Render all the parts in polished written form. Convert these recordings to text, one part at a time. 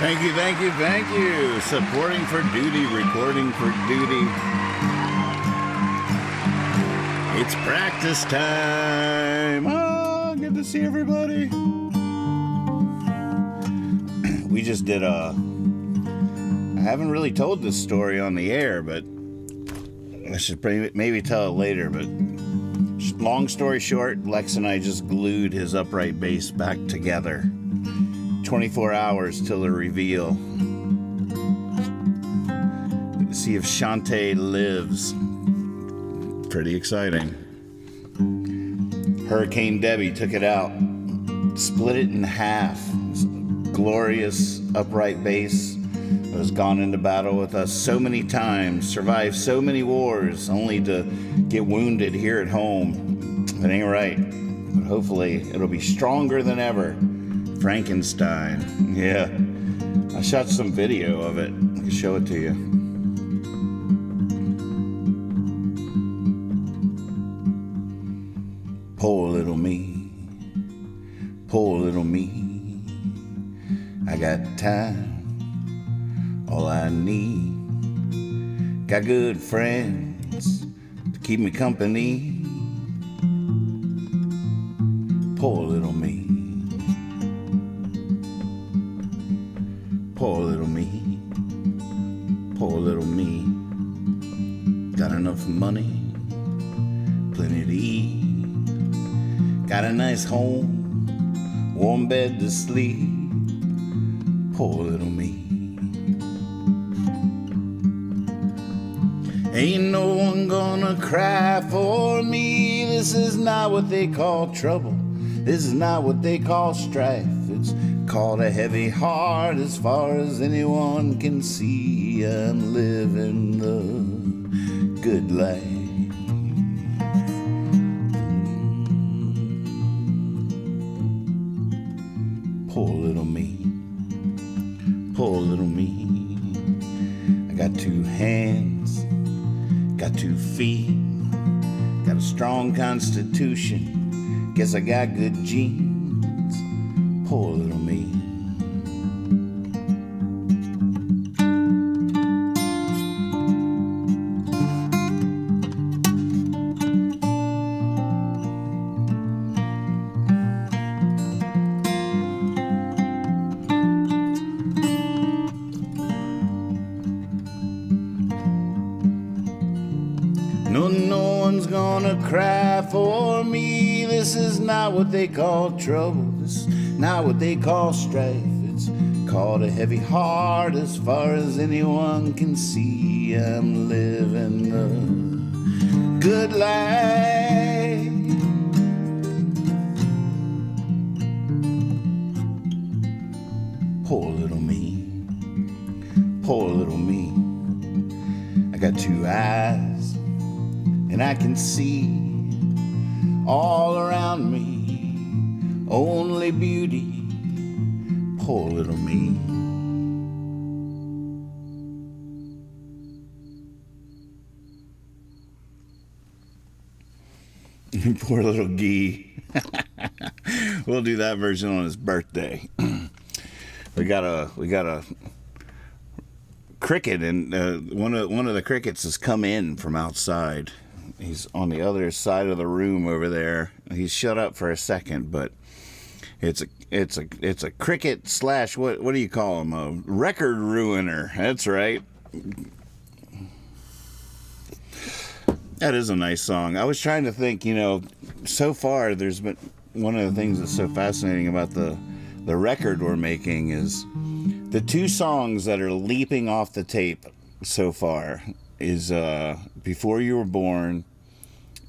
Thank you, thank you, thank you. Supporting for duty, recording for duty. It's practice time. Oh, good to see everybody. We just did I haven't really told this story on the air, but I should maybe tell it later. But long story short, Lex and I just glued his upright bass back together. 24 hours till the reveal. See if Shantae lives. Pretty exciting. Hurricane Debbie took it out, split it in half. Glorious upright bass that has gone into battle with us so many times, survived so many wars, only to get wounded here at home. It ain't right, but hopefully it'll be stronger than ever. Frankenstein. Yeah. I shot some video of it. I can show it to you. Poor little me. Poor little me. I got time. All I need. Got good friends to keep me company. Poor little me. Poor little me, poor little me. Got enough money, plenty to eat. Got a nice home, warm bed to sleep. Poor little me. Ain't no one gonna cry for me. This is not what they call trouble. This is not what they call strife. It's called a heavy heart as far as anyone can see. I'm living the good life. Poor little me. Poor little me. I got 2 hands, got 2 feet, got a strong constitution, guess I got good genes. Poor little me. No one's gonna cry for me. This is not what they call trouble. This is not what they call strife. It's called a heavy heart as far as anyone can see. I'm living a good life. Poor little me. Poor little me. I got 2 eyes, and I can see all around me only beauty. Poor little me. Poor little Guy. We'll do that version on his birthday. we got a cricket, and one of the crickets has come in from outside. He's on the other side of the room over there. He's shut up for a second, but it's a cricket slash what do you call him? A record ruiner. That's right. That is a nice song. I was trying to think, so far there's been one of the things that's so fascinating about the record we're making is the 2 songs that are leaping off the tape so far is Before You Were Born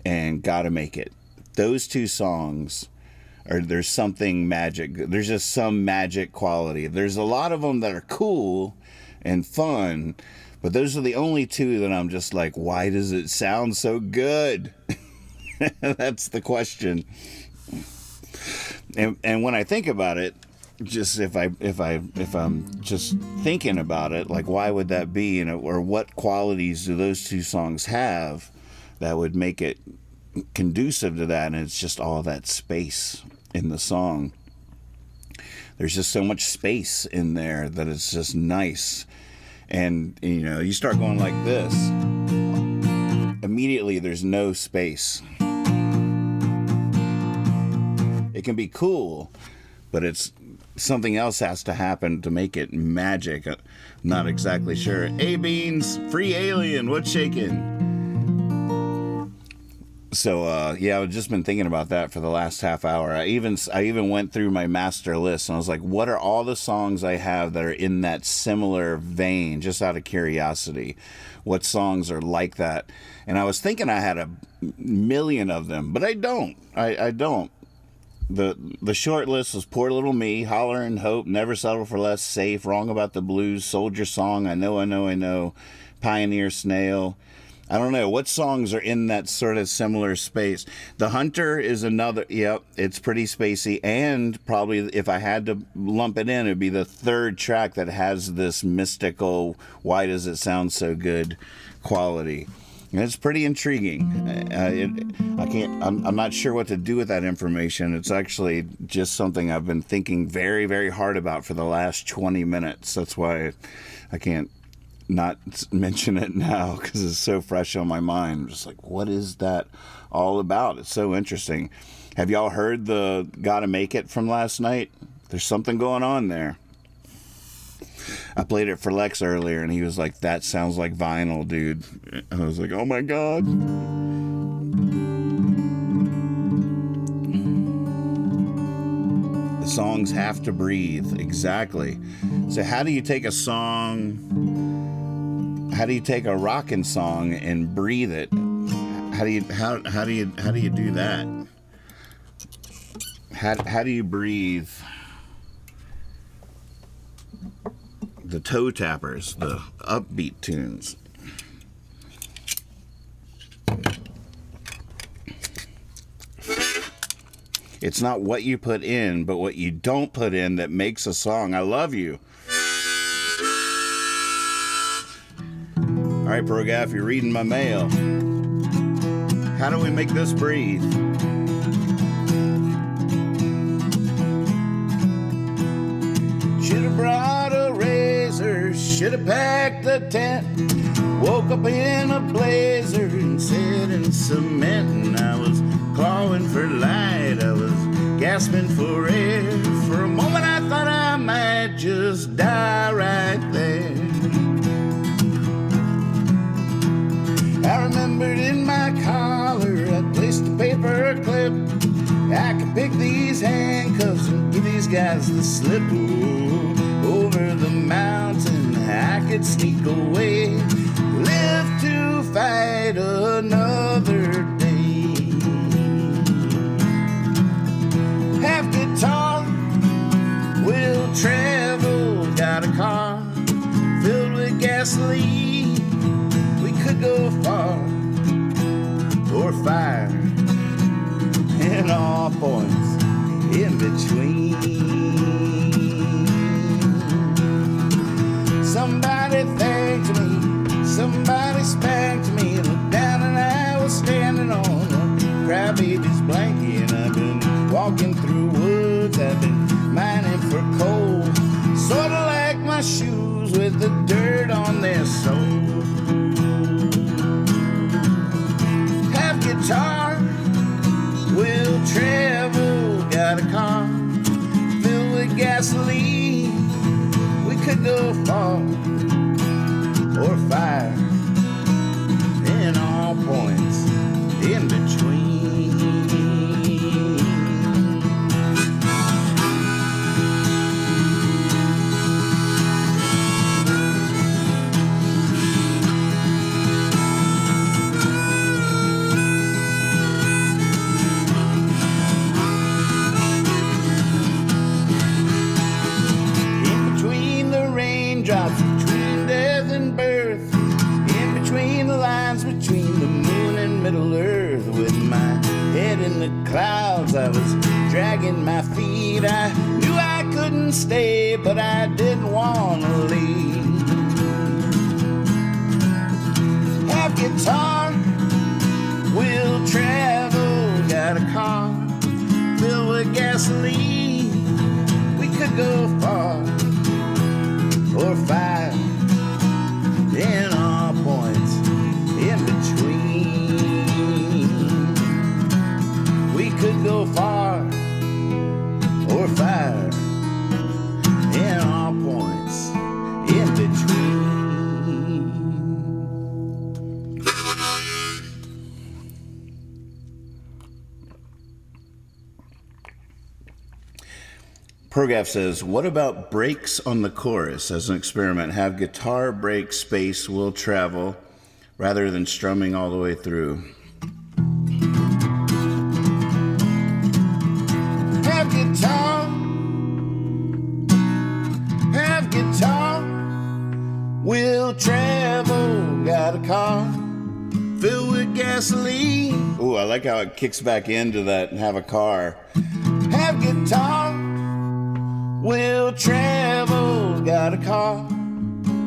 and Gotta Make It. Those 2 songs there's something magic. There's just some magic quality. There's a lot of them that are cool and fun, but those are the only 2 that I'm just like, why does it sound so good? That's the question. And when I think about it, just if I'm just thinking about it, like why would that be, or what qualities do those 2 songs have that would make it conducive to that? And it's just all that space in the song. There's just so much space in there that it's just nice. And you start going like this, immediately there's no space. It can be cool, but it's something else has to happen to make it magic. I'm not exactly sure. Hey Beans, free alien, what's shaking? So I've just been thinking about that for the last half hour. I even went through my master list and I was like, what are all the songs I have that are in that similar vein, just out of curiosity? What songs are like that? And I was thinking I had a million of them, but I don't. I don't. The short list was Poor Little Me, Holler and Hope, Never Settle for Less, Safe, Wrong About the Blues, Soldier Song, I Know, Pioneer Snail. I don't know. What songs are in that sort of similar space? The Hunter is another. Yep, it's pretty spacey. And probably if I had to lump it in, it'd be the 3rd track that has this mystical, why does it sound so good quality. And it's pretty intriguing. I'm not sure what to do with that information. It's actually just something I've been thinking very, very hard about for the last 20 minutes. That's why I can't not mention it now, because it's so fresh on my mind. I'm just like, what is that all about? It's so interesting. Have y'all heard the Gotta Make It from last night? There's something going on there. I played it for Lex earlier and he was like, that sounds like vinyl, dude. I was like, oh my god. The songs have to breathe. Exactly. So how do you take a rockin' song and breathe it? How do you do that? How do you breathe the toe tappers, the upbeat tunes? It's not what you put in, but what you don't put in that makes a song. I love you. All right, ProGaff, you're reading my mail. How do we make this breathe? Should've brought a razor, should've packed a tent. Woke up in a blazer and sat in cement. And I was clawing for light, I was gasping for air. For a moment I thought I might just die right there. I remembered in my collar I placed a paper clip. I could pick these handcuffs and give these guys the slip. Ooh, over the mountain I could sneak away, live to fight another day. Have guitar, will travel, got a car filled with gasoline. We could go far or fire, and all points in between. Somebody thanked me, somebody spanked me. Looked down and I was standing on a crybaby's blanket. I've been walking through woods, I've been mining for coal, sorta like my shoes with the dirt on their soles. Have guitar, will travel, got a car filled with gasoline. We could go far or fire, in all points in between. Drops between death and birth, in between the lines between the moon and Middle Earth. With my head in the clouds, I was dragging my feet. I knew I couldn't stay, but I didn't want to leave. Have guitar, will travel, got a car filled with gasoline. We could go far or fire, in all points in between. We could go far or fire, in all points in between. ProGaff says, what about breaks on the chorus as an experiment? Have guitar break space will travel rather than strumming all the way through. Have guitar, will travel, got a car filled with gasoline. Ooh, I like how it kicks back into that have a car. Have guitar, will travel, got a car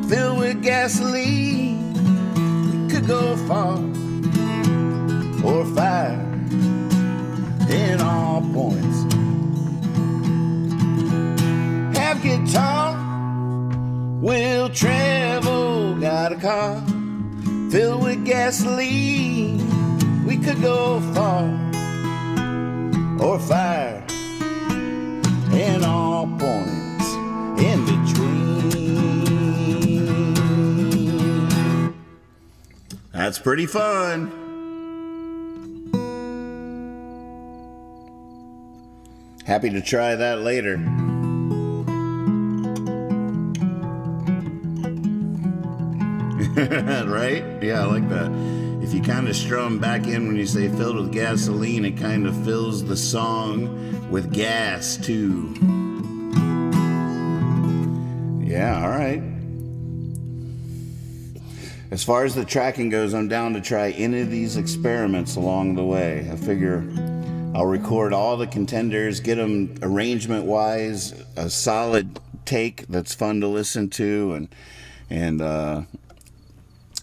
filled with gasoline. We could go far or fire, in all points. Have guitar, will travel, got a car filled with gasoline. We could go far or fire, in all points in between. That's pretty fun. Happy to try that later. Right? Yeah, I like that. If you kind of strum back in when you say filled with gasoline, it kind of fills the song with gas too. Yeah, all right. As far as the tracking goes, I'm down to try any of these experiments along the way. I figure I'll record all the contenders, get them arrangement-wise, a solid take that's fun to listen to, and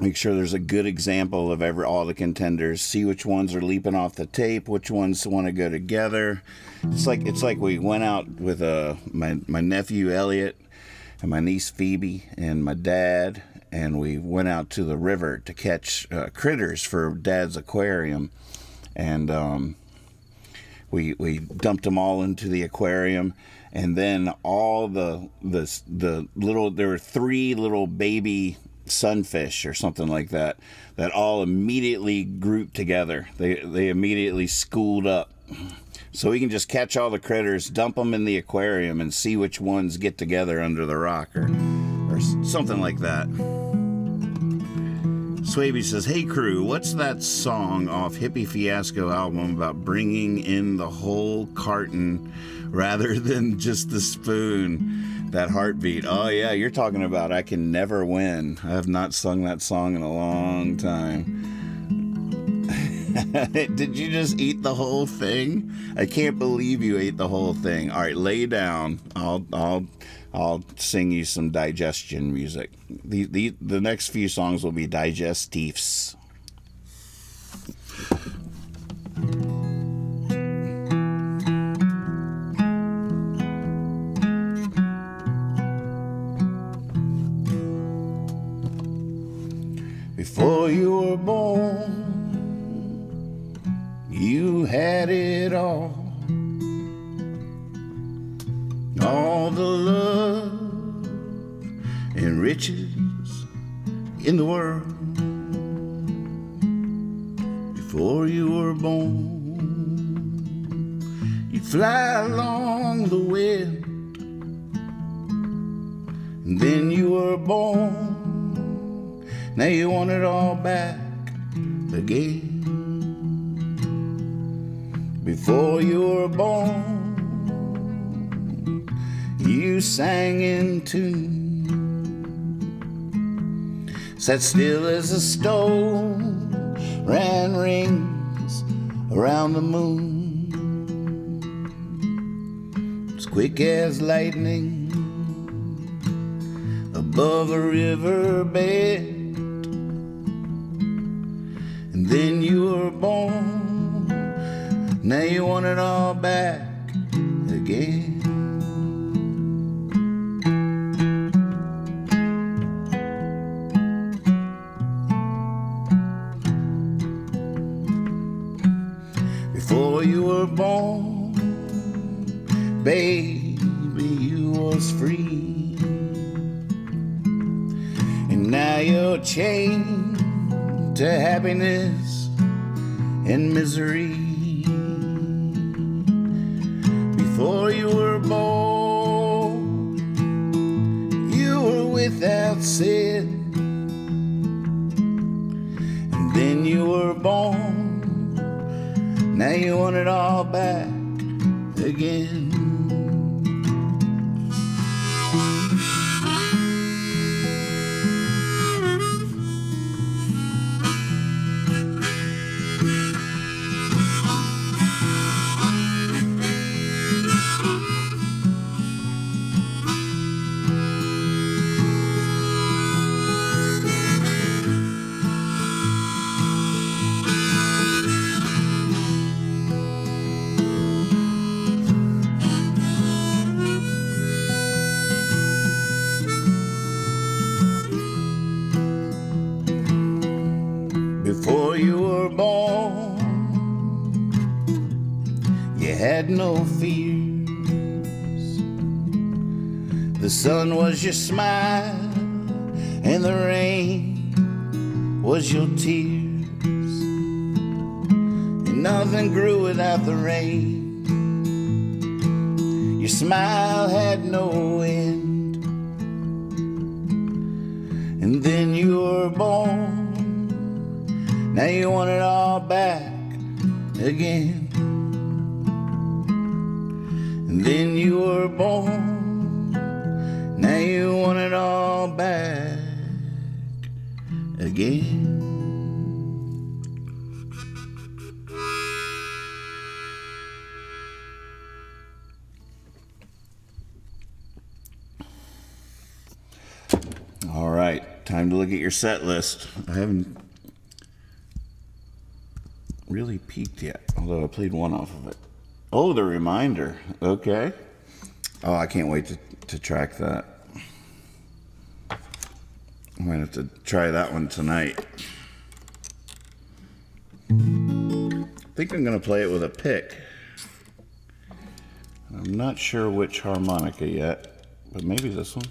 Make sure there's a good example of all the contenders. See which ones are leaping off the tape, which ones want to go together. It's like we went out with my nephew Elliot and my niece Phoebe and my dad, and we went out to the river to catch critters for Dad's aquarium, and we dumped them all into the aquarium, and then all the little, there were 3 little baby sunfish or something like that all immediately grouped together. They immediately schooled up. So we can just catch all the critters, dump them in the aquarium, and see which ones get together under the rock or something like that. Swaby says, "Hey crew, what's that song off Hippie Fiasco album about bringing in the whole carton rather than just the spoon? That heartbeat." Oh yeah, you're talking about I Can Never Win. I have not sung that song in a long time. Did you just eat the whole thing? I can't believe you ate the whole thing. All right, lay down. I'll sing you some digestion music. The next few songs will be digestifs. Before you were born, you had it all the love and riches in the world. Before you were born, you'd fly along the wind, and then you were born. Now you want it all back again. Before you were born, you sang in tune, sat still as a stone, ran rings around the moon, as quick as lightning above a riverbed. And then you were born, now you want it all back again. Before you were born, baby, you was free, and now you're chained to happiness and misery. Before you were born, you were without sin, and then you were born. Now you want it all back again. Before you were born, you had no fears. The sun was your smile, and the rain was your tears. And nothing grew without the rain. Your smile had no end. And then you were born. Now you want it all back again. And then you were born. Now you want it all back again. All right. time to look at your set list. I haven't really peeked yet, although I played one off of it. Oh, the reminder. Okay. Oh, I can't wait to track that. I'm going to have to try that one tonight. I think I'm going to play it with a pick. I'm not sure which harmonica yet, but maybe this one.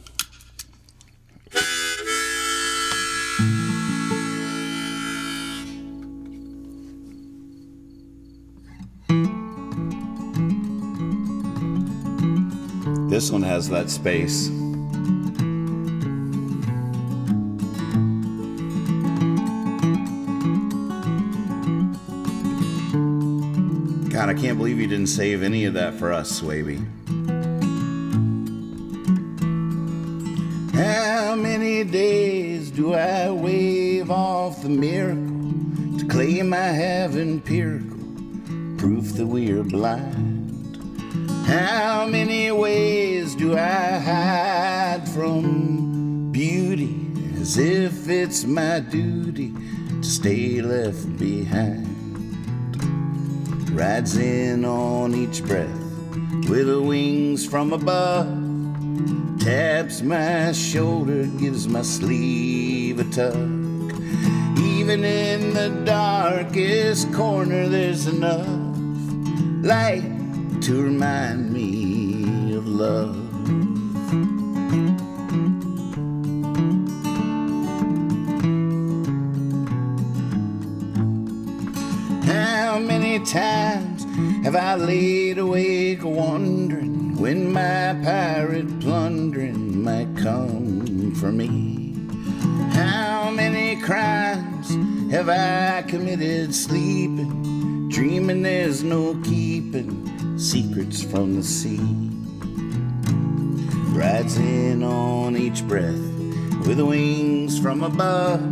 This one has that space. God, I can't believe you didn't save any of that for us, Swaby. How many days do I wave off the miracle to claim I have empirical proof that we are blind? How many ways do I hide from beauty as if it's my duty to stay left behind? Rides in on each breath with her wings from above, taps my shoulder, gives my sleeve a tug. Even in the darkest corner there's enough light to remind me of love. How many times have I laid awake wondering when my pirate plundering might come for me? How many crimes have I committed sleeping, dreaming there's no keeping secrets from the sea? Rides in on each breath with wings from above,